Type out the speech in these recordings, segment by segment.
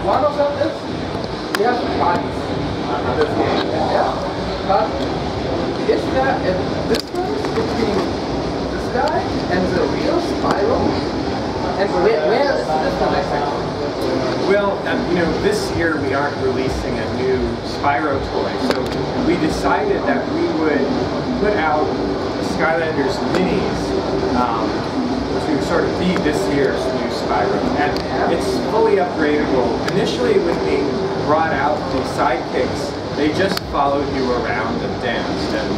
one of them is we have bodies in this game. Yeah. But is there a difference between this guy and the real Spyro? And where is the difference exactly? Well, you know, this year we aren't releasing a new Spyro toy, so we decided that we would put out the Skylanders minis to sort of be this year's new Spyro. And it's fully upgradable. Initially, when we brought out the sidekicks, they just followed you around and danced, and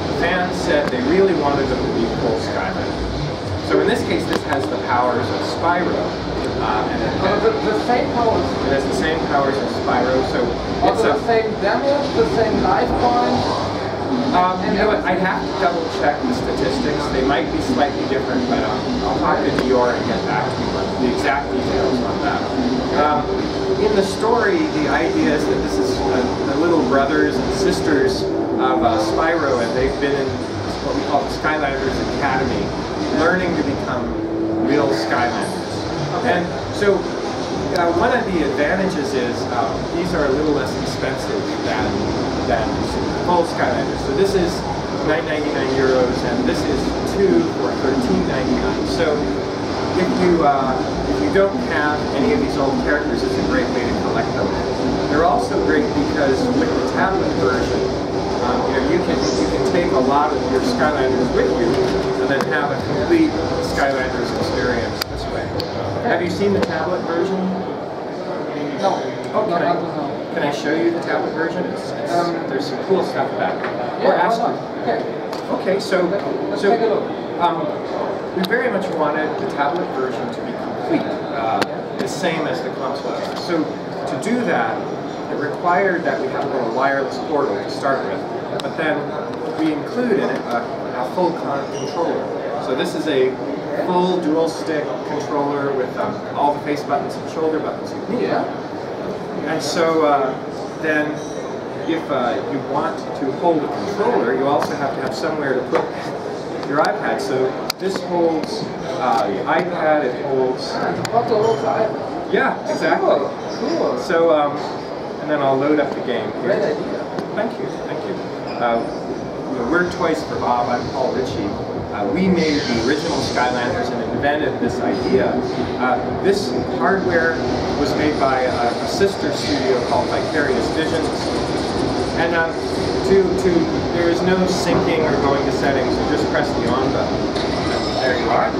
the fans said they really wanted them to be full Skylanders. So in this case, this has the powers of Spyro. The same powers. It has the same powers as Spyro, so it's the same damage, the same life points. You know what? I'd have to double check the statistics. They might be slightly different, but I'll talk to Dior and get back to you on the exact details on that. In the story, the idea is that this is the little brothers and sisters of Spyro, and they've been in what we call the Skylanders Academy, learning to become real Skylanders. And so one of the advantages is these are a little less expensive than full Skylanders. So this is €9.99 and this is 2 for $13.99. So if you don't have any of these old characters, it's a great way to collect them. They're also great because with the tablet version, you know, you can take a lot of your Skylanders with you and then have a complete Skylanders experience this way. Have you seen the tablet version? No. Oh, can I show you the tablet version? There's some cool stuff back there. Yeah, or ask you. Okay. Okay, so let's take a look. We very much wanted the tablet version to be complete, the same as the console. So to do that, it required that we have a little wireless portal to start with, but then we include in it a full controller. So this is a full dual stick controller with all the face buttons and shoulder buttons you need. And so then if you want to hold a controller, you also have to have somewhere to put your iPad. So this holds the iPad, it holds... The bottle holds the iPad. Yeah, exactly. Cool. So, and then I'll load up the game here. Great idea. Thank you, thank you. We're Toys for Bob, I'm Paul Reiche. We made the original Skylanders and invented this idea. This hardware was made by a sister studio called Vicarious Visions. And there is no syncing or going to settings, you just press the on button. And there you are.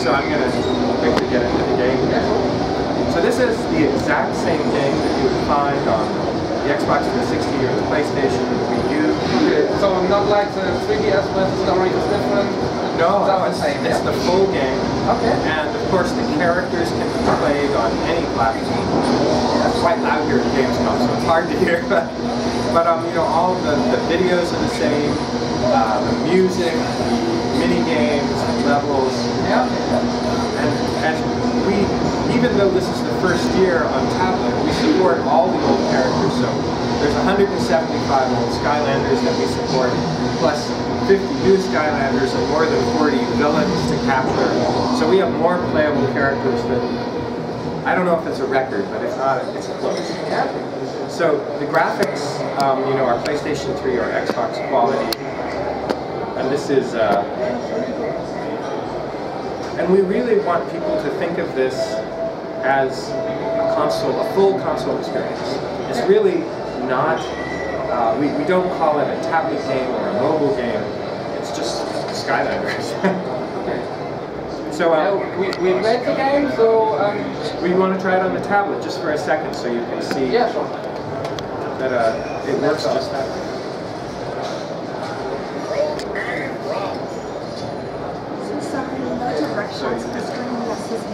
So I'm going to quickly get into the game here. So this is the exact same game that you would find on the Xbox 360 or the PlayStation or the Wii U. Okay, so not like the 3DS where the story is different? No, it's the full game. Okay. And of course the characters can be played on any platform. It's quite loud here at Gamescom, so it's hard to hear. But you know, all the videos are the same, the music, the mini games, the levels. Yeah. And we, even though this is the first year on tablet, we support all the old characters. So there's 175 old Skylanders that we support, plus 50 new Skylanders and more than 40 villains to capture. So we have more playable characters than, I don't know if it's a record, but if not, it's close. Yeah. So the graphics, you know, are PlayStation 3 or Xbox quality, and this is, and we really want people to think of this as a console, a full console experience. It's really not, we don't call it a tablet game or a mobile game, it's just Skylanders. Okay. So we played the game, so... we want to try it on the tablet just for a second so you can see that it works just that way. So you can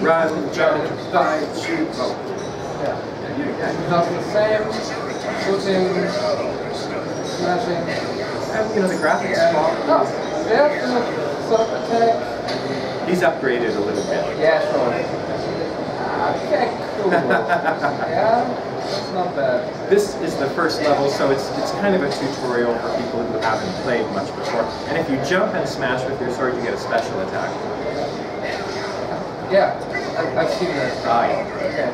run, jump, dive, shoot. Oh. Yeah, it does the same, shooting, smashing. And you know, the graphics are yeah, sort of attack. He's upgraded a little bit. Yeah, sure. Okay, cool. Yeah, that's not bad. This is the first level, so it's kind of a tutorial for people who haven't played much before. And if you jump and smash with your sword, you get a special attack. Yeah, I've seen that. Right. Okay.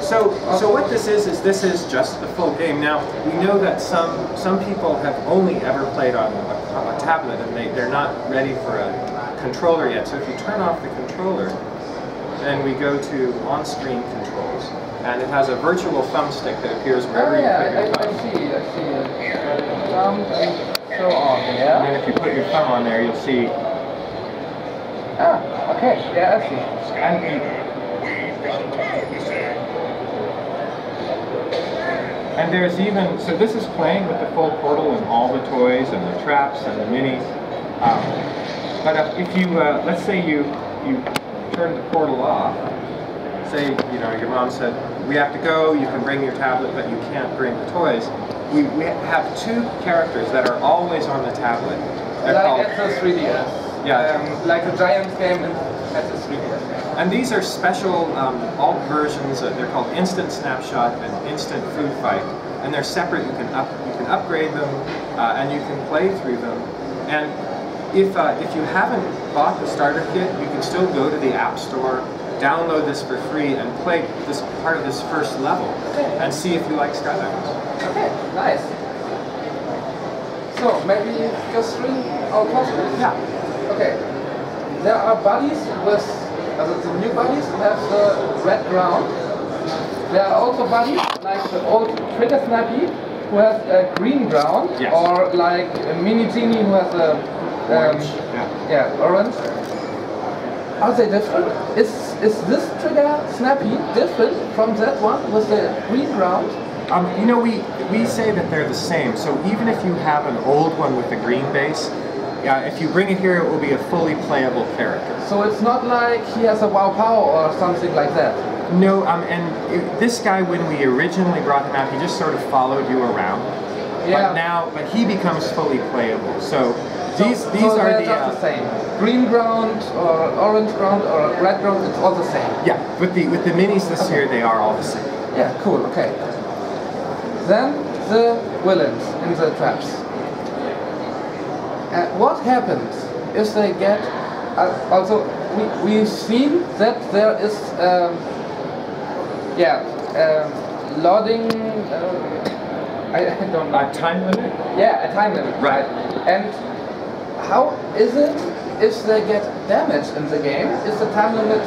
So what this is this is just the full game. Now we know that some people have only ever played on a tablet and they're not ready for a controller yet. So if you turn off the controller, then we go to on-screen controls, and it has a virtual thumbstick that appears wherever you put your thumb. I see it. Thumb and so on. Yeah. And then if you put your thumb on there, you'll see. Ah, okay. Yeah, I see. And there's even, so this is playing with the full portal and all the toys and the traps and the minis. But if you, let's say you turn the portal off, say, you know, your mom said, we have to go, you can bring your tablet, but you can't bring the toys. We have two characters that are always on the tablet. They're like at the 3DS. Yeah. Like a giant game at the 3DS. And these are special alt versions. They're called Instant Snapshot and Instant Food Fight, and they're separate. You can upgrade them, and you can play through them. And if you haven't bought the starter kit, you can still go to the App Store, download this for free, and play this part of this first level, and see if you like Skylanders. Okay, nice. So maybe just 3 all possible. Yeah. Okay. There are buddies with. The new buddies have the red ground. There are also buddies like the old Trigger Snappy who has a green ground, yes. Or like a Mini Genie who has a orange. Are they different? Is this Trigger Snappy different from that one with the green ground? You know, we say that they're the same. So even if you have an old one with the green base, if you bring it here, it will be a fully playable character. So it's not like he has a wow pow or something like that? No, this guy, when we originally brought him out, he just sort of followed you around. Yeah. But he becomes fully playable. So these are just the same. Green ground or orange ground or red ground, it's all the same. Yeah, with the minis this year, they are all the same. Yeah, cool, okay. Then the villains in the traps. What happens if they get... also, we've seen that there is... loading... I don't know. A time limit? Yeah, a time limit, right. And how is it if they get damaged in the game? Is the time limit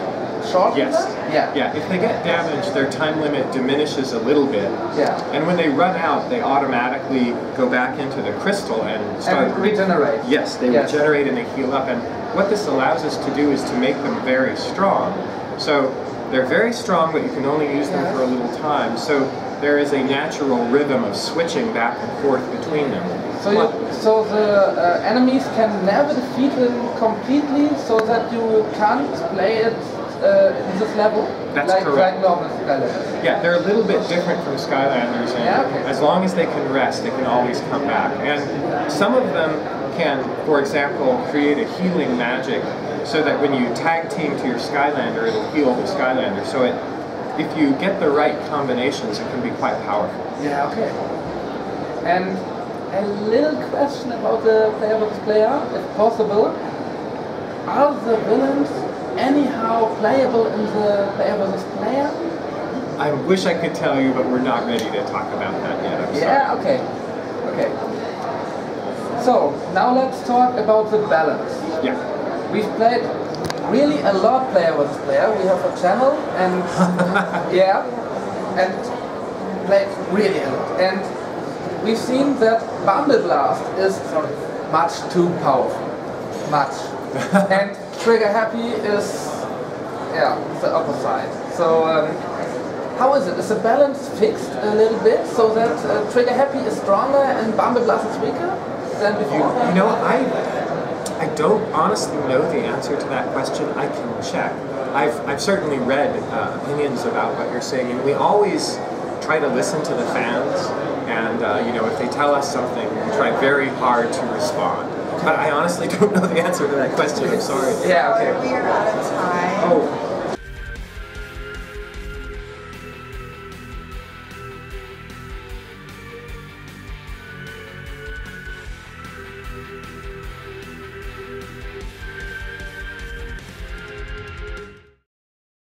short? Yes. Yeah, if they get damaged, their time limit diminishes a little bit. Yeah. And when they run out, they automatically go back into the crystal and start... And regenerate. Yes, they regenerate and they heal up. And what this allows us to do is to make them very strong. So they're very strong, but you can only use them for a little time. So there is a natural rhythm of switching back and forth between them. So the enemies can never defeat them completely, so that you can't play it in this level? That's correct. Like normal Skylanders. Yeah, they're a little bit different from Skylanders, and as long as they can rest, they can always come back. And some of them can, for example, create a healing magic, so that when you tag team to your Skylander, it'll heal the Skylander. So if you get the right combinations, it can be quite powerful. Yeah, okay. And a little question about the player versus player, if possible. Are the villains anyhow playable in the player versus player? I wish I could tell you, but we're not ready to talk about that yet. I'm sorry. Yeah, okay. So, now let's talk about the balance. Yeah. We've played really a lot player versus player. We have a channel and and played really a lot. And we've seen that Bumble Blast is much too powerful. Much. And Trigger Happy is the opposite. So how is it? Is the balance fixed a little bit so that Trigger Happy is stronger and Bumble Blast is weaker than before? You know, I don't honestly know the answer to that question. I can check. I've certainly read opinions about what you're saying, and we always try to listen to the fans, and you know, if they tell us something, we try very hard to respond. But I honestly don't know the answer to that question. I'm sorry. Yeah, okay. We are out of time. Oh.